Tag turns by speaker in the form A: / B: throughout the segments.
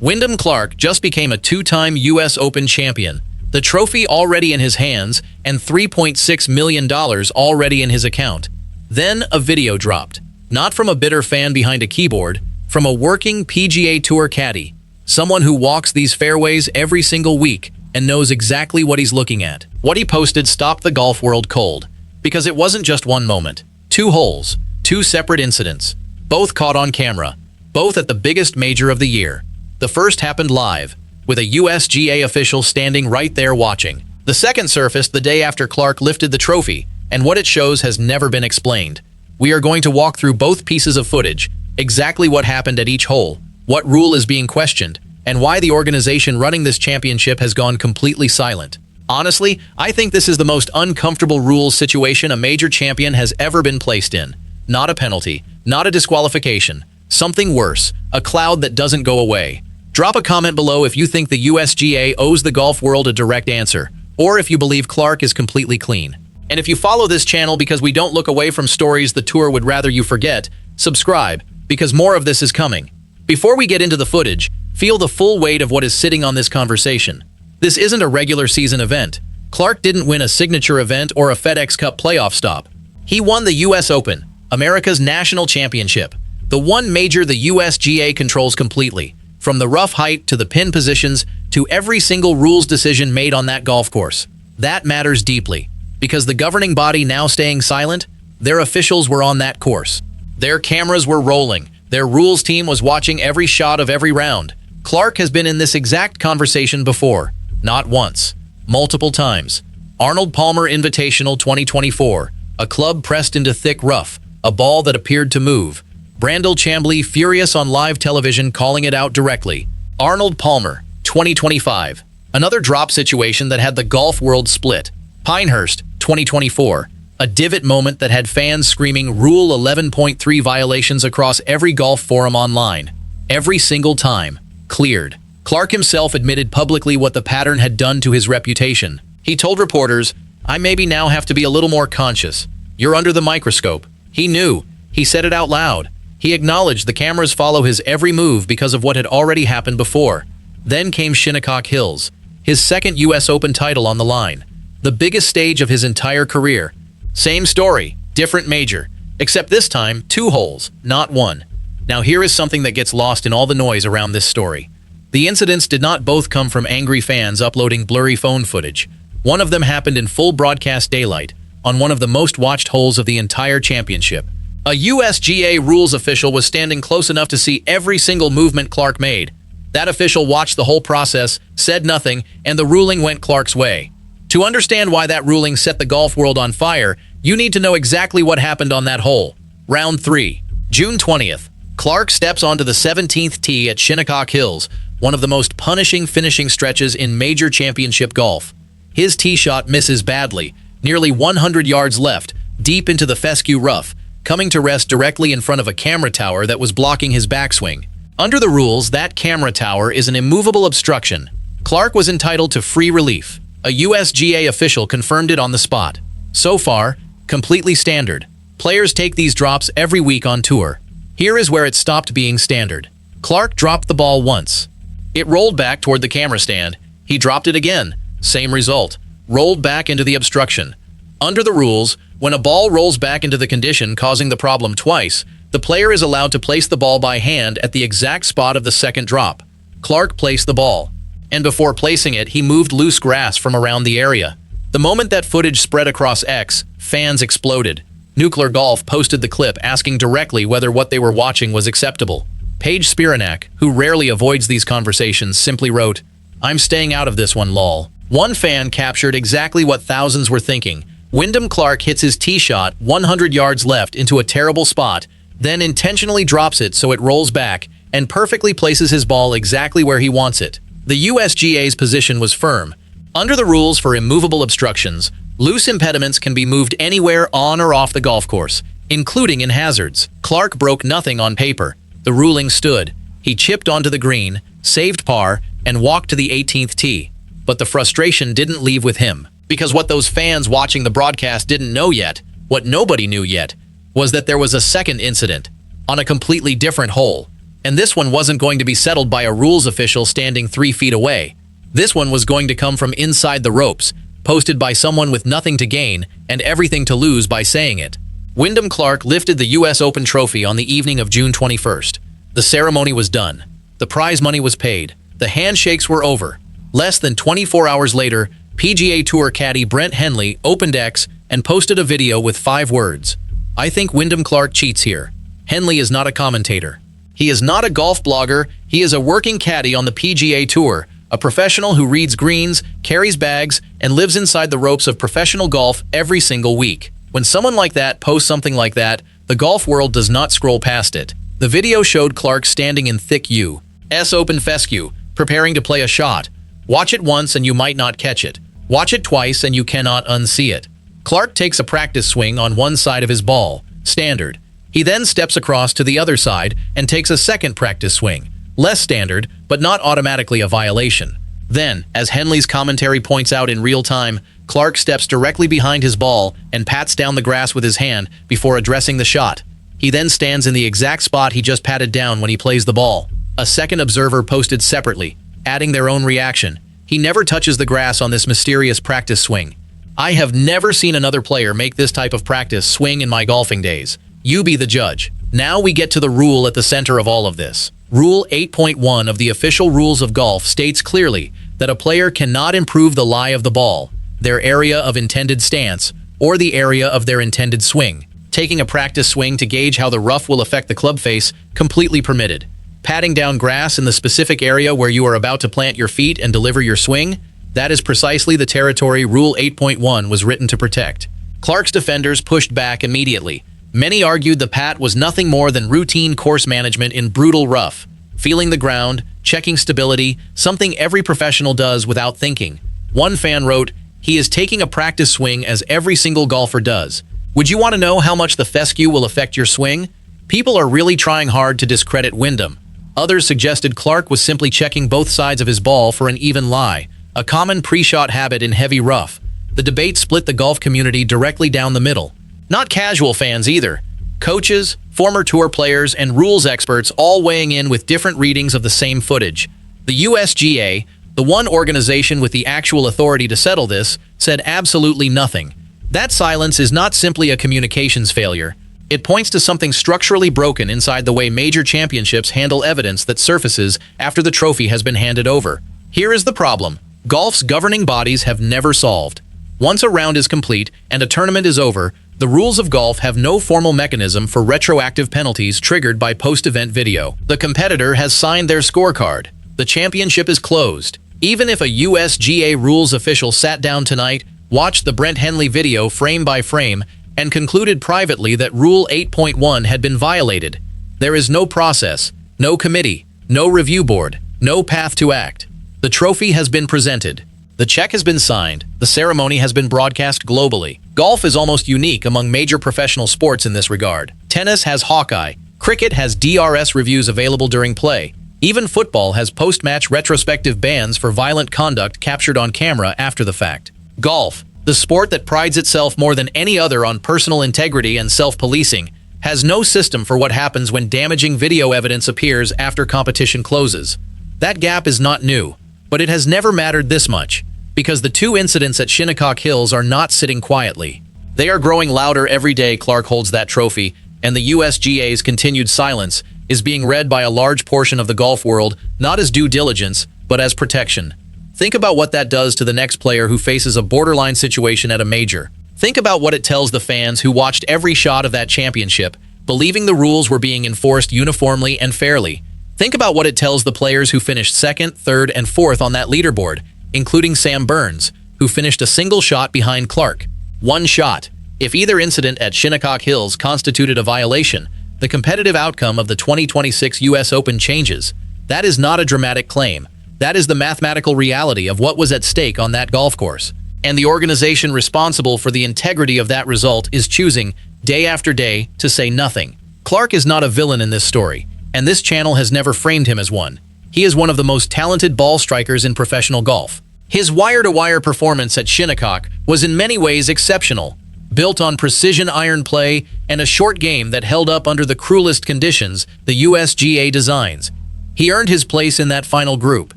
A: Wyndham Clark just became a two-time U.S. Open champion. The trophy already in his hands and $3.6 million already in his account. Then a video dropped. Not from a bitter fan behind a keyboard, from a working PGA Tour caddy. Someone who walks these fairways every single week and knows exactly what he's looking at. What he posted stopped the golf world cold. Because it wasn't just one moment. 2 holes, 2 separate incidents. Both caught on camera. Both at the biggest major of the year. The first happened live, with a USGA official standing right there watching. The second surfaced the day after Clark lifted the trophy, and what it shows has never been explained. We are going to walk through both pieces of footage, exactly what happened at each hole, what rule is being questioned, and why the organization running this championship has gone completely silent. Honestly, I think this is the most uncomfortable rules situation a major champion has ever been placed in. Not a penalty, not a disqualification. Something worse, a cloud that doesn't go away. Drop a comment below if you think the USGA owes the golf world a direct answer, or if you believe Clark is completely clean. And if you follow this channel because we don't look away from stories the tour would rather you forget, subscribe, because more of this is coming. Before we get into the footage, feel the full weight of what is sitting on this conversation. This isn't a regular season event. Clark didn't win a signature event or a FedEx Cup playoff stop. He won the US Open, America's national championship. The one major the USGA controls completely, from the rough height to the pin positions to every single rules decision made on that golf course. That matters deeply, because the governing body now staying silent, their officials were on that course. Their cameras were rolling. Their rules team was watching every shot of every round. Clark has been in this exact conversation before. Not once, multiple times. Arnold Palmer Invitational 2024, a club pressed into thick rough, a ball that appeared to move. Brandel Chambly furious on live television calling it out directly. Arnold Palmer, 2025, another drop situation that had the golf world split. Pinehurst, 2024, a divot moment that had fans screaming Rule 11.3 violations across every golf forum online. Every single time. Cleared. Clark himself admitted publicly what the pattern had done to his reputation. He told reporters, "I maybe now have to be a little more conscious. You're under the microscope." He knew. He said it out loud. He acknowledged the cameras follow his every move because of what had already happened before. Then came Shinnecock Hills, his second US Open title on the line. The biggest stage of his entire career. Same story, different major, except this time 2 holes, not 1. Now here is something that gets lost in all the noise around this story. The incidents did not both come from angry fans uploading blurry phone footage. One of them happened in full broadcast daylight, on one of the most watched holes of the entire championship. A USGA rules official was standing close enough to see every single movement Clark made. That official watched the whole process, said nothing, and the ruling went Clark's way. To understand why that ruling set the golf world on fire, you need to know exactly what happened on that hole. Round 3, June 20th. Clark steps onto the 17th tee at Shinnecock Hills, one of the most punishing finishing stretches in major championship golf. His tee shot misses badly, nearly 100 yards left, deep into the fescue rough, coming to rest directly in front of a camera tower that was blocking his backswing. Under the rules, that camera tower is an immovable obstruction. Clark was entitled to free relief. A USGA official confirmed it on the spot. So far, completely standard. Players take these drops every week on tour. Here is where it stopped being standard. Clark dropped the ball once. It rolled back toward the camera stand. He dropped it again. Same result. Rolled back into the obstruction. Under the rules, when a ball rolls back into the condition causing the problem twice, the player is allowed to place the ball by hand at the exact spot of the second drop. Clark placed the ball. And before placing it, he moved loose grass from around the area. The moment that footage spread across X, fans exploded. Nuclear Golf posted the clip asking directly whether what they were watching was acceptable. Paige Spiranak, who rarely avoids these conversations, simply wrote, "I'm staying out of this one, lol." One fan captured exactly what thousands were thinking. Wyndham Clark hits his tee shot 100 yards left into a terrible spot, then intentionally drops it so it rolls back and perfectly places his ball exactly where he wants it. The USGA's position was firm. Under the rules for immovable obstructions, loose impediments can be moved anywhere on or off the golf course, including in hazards. Clark broke nothing on paper. The ruling stood. He chipped onto the green, saved par, and walked to the 18th tee. But the frustration didn't leave with him. Because what those fans watching the broadcast didn't know yet, what nobody knew yet, was that there was a second incident on a completely different hole. And this one wasn't going to be settled by a rules official standing 3 feet away. This one was going to come from inside the ropes, posted by someone with nothing to gain and everything to lose by saying it. Wyndham Clark lifted the US Open trophy on the evening of June 21st. The ceremony was done. The prize money was paid. The handshakes were over. Less than 24 hours later, PGA Tour caddy Brent Henley opened X and posted a video with 5 words. "I think Wyndham Clark cheats here." Henley is not a commentator. He is not a golf blogger. He is a working caddy on the PGA Tour, a professional who reads greens, carries bags, and lives inside the ropes of professional golf every single week. When someone like that posts something like that, the golf world does not scroll past it. The video showed Clark standing in thick U.S. Open fescue, preparing to play a shot. Watch it once and you might not catch it. Watch it twice and you cannot unsee it. Clark takes a practice swing on one side of his ball, standard. He then steps across to the other side and takes a second practice swing, less standard, but not automatically a violation. Then, as Henley's commentary points out in real time, Clark steps directly behind his ball and pats down the grass with his hand before addressing the shot. He then stands in the exact spot he just patted down when he plays the ball. A second observer posted separately, adding their own reaction. He never touches the grass on this mysterious practice swing. I have never seen another player make this type of practice swing in my golfing days. You be the judge. Now we get to the rule at the center of all of this. Rule 8.1 of the official rules of golf states clearly that a player cannot improve the lie of the ball, their area of intended stance, or the area of their intended swing. Taking a practice swing to gauge how the rough will affect the club face, completely permitted. Patting down grass in the specific area where you are about to plant your feet and deliver your swing, that is precisely the territory Rule 8.1 was written to protect. Clark's defenders pushed back immediately. Many argued the pat was nothing more than routine course management in brutal rough, feeling the ground, checking stability, something every professional does without thinking. One fan wrote, "He is taking a practice swing as every single golfer does." Would you want to know how much the fescue will affect your swing? People are really trying hard to discredit Wyndham. Others suggested Clark was simply checking both sides of his ball for an even lie, a common pre-shot habit in heavy rough. The debate split the golf community directly down the middle. Not casual fans either. Coaches, former tour players, and rules experts all weighing in with different readings of the same footage. The USGA, the one organization with the actual authority to settle this, said absolutely nothing. That silence is not simply a communications failure. It points to something structurally broken inside the way major championships handle evidence that surfaces after the trophy has been handed over. Here is the problem. Golf's governing bodies have never solved. Once a round is complete and a tournament is over, the rules of golf have no formal mechanism for retroactive penalties triggered by post-event video. The competitor has signed their scorecard. The championship is closed. Even if a USGA rules official sat down tonight, watched the Brent Henley video frame by frame, and concluded privately that Rule 8.1 had been violated, there is no process, no committee, no review board, no path to act. The trophy has been presented. The check has been signed. The ceremony has been broadcast globally. Golf is almost unique among major professional sports in this regard. Tennis has Hawkeye. Cricket has DRS reviews available during play. Even football has post-match retrospective bans for violent conduct captured on camera after the fact. Golf, the sport that prides itself more than any other on personal integrity and self-policing, has no system for what happens when damaging video evidence appears after competition closes. That gap is not new, but it has never mattered this much, because the 2 incidents at Shinnecock Hills are not sitting quietly. They are growing louder every day Clark holds that trophy, and the USGA's continued silence is being read by a large portion of the golf world not as due diligence, but as protection. Think about what that does to the next player who faces a borderline situation at a major. Think about what it tells the fans who watched every shot of that championship, believing the rules were being enforced uniformly and fairly. Think about what it tells the players who finished 2nd, 3rd, and 4th on that leaderboard, including Sam Burns, who finished a single shot behind Clark. One shot. If either incident at Shinnecock Hills constituted a violation, the competitive outcome of the 2026 US Open changes. That is not a dramatic claim. That is the mathematical reality of what was at stake on that golf course. And the organization responsible for the integrity of that result is choosing, day after day, to say nothing. Clark is not a villain in this story, and this channel has never framed him as one. He is one of the most talented ball strikers in professional golf. His wire-to-wire performance at Shinnecock was in many ways exceptional. built on precision iron play and a short game that held up under the cruelest conditions the USGA designs. He earned his place in that final group.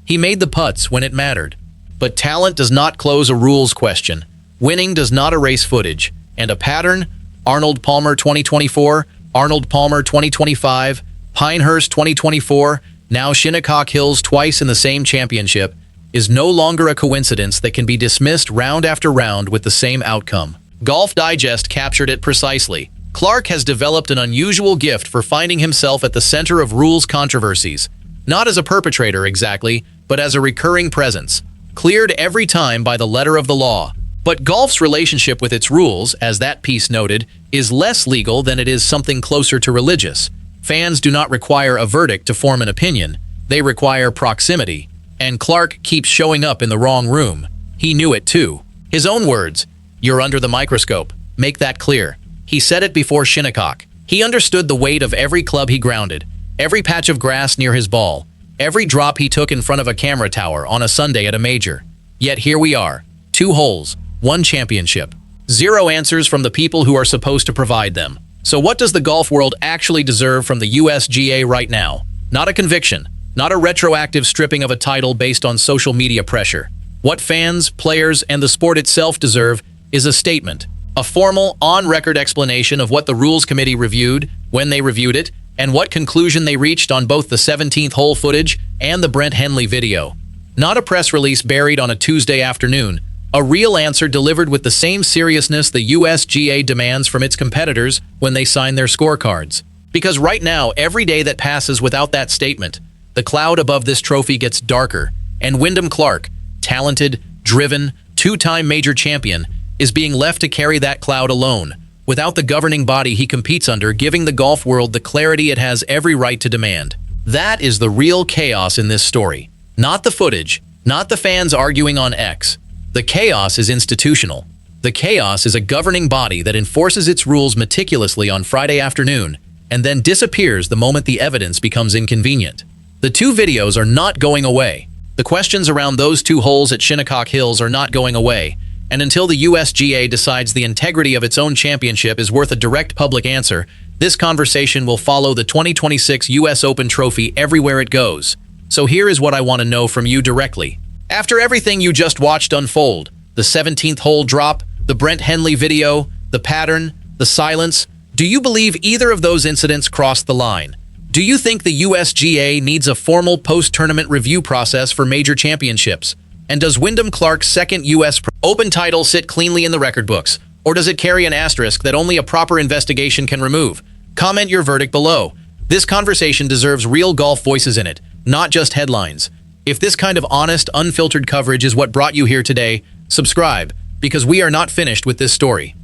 A: He made the putts when it mattered. But talent does not close a rules question. Winning does not erase footage. And a pattern? Arnold Palmer 2024, Arnold Palmer 2025, Pinehurst 2024, now Shinnecock Hills twice in the same championship, is no longer a coincidence that can be dismissed round after round with the same outcome. Golf Digest captured it precisely. Clark has developed an unusual gift for finding himself at the center of rules controversies. Not as a perpetrator exactly, but as a recurring presence, cleared every time by the letter of the law. But golf's relationship with its rules, as that piece noted, is less legal than it is something closer to religious. Fans do not require a verdict to form an opinion. They require proximity. And Clark keeps showing up in the wrong room. He knew it too. His own words, "You're under the microscope. Make that clear." He said it before Shinnecock. He understood the weight of every club he grounded, every patch of grass near his ball, every drop he took in front of a camera tower on a Sunday at a major. Yet here we are, 2 holes, 1 championship. 0 answers from the people who are supposed to provide them. So what does the golf world actually deserve from the USGA right now? Not a conviction, not a retroactive stripping of a title based on social media pressure. What fans, players, and the sport itself deserve is a statement, a formal, on-record explanation of what the Rules Committee reviewed, when they reviewed it, and what conclusion they reached on both the 17th hole footage and the Brent Henley video. Not a press release buried on a Tuesday afternoon, a real answer delivered with the same seriousness the USGA demands from its competitors when they sign their scorecards. Because right now, every day that passes without that statement, the cloud above this trophy gets darker, and Wyndham Clark, talented, driven, 2-time major champion, is being left to carry that cloud alone, without the governing body he competes under giving the golf world the clarity it has every right to demand. That is the real chaos in this story. Not the footage, not the fans arguing on X. The chaos is institutional. The chaos is a governing body that enforces its rules meticulously on Friday afternoon and then disappears the moment the evidence becomes inconvenient. The 2 videos are not going away. The questions around those 2 holes at Shinnecock Hills are not going away. And until the USGA decides the integrity of its own championship is worth a direct public answer, this conversation will follow the 2026 US Open trophy everywhere it goes. So here is what I want to know from you directly. After everything you just watched unfold, the 17th hole drop, the Brent Henley video, the pattern, the silence, do you believe either of those incidents crossed the line? Do you think the USGA needs a formal post-tournament review process for major championships? And does Wyndham Clark's second US Open title sit cleanly in the record books? Or does it carry an asterisk that only a proper investigation can remove? Comment your verdict below. This conversation deserves real golf voices in it, not just headlines. If this kind of honest, unfiltered coverage is what brought you here today, subscribe, because we are not finished with this story.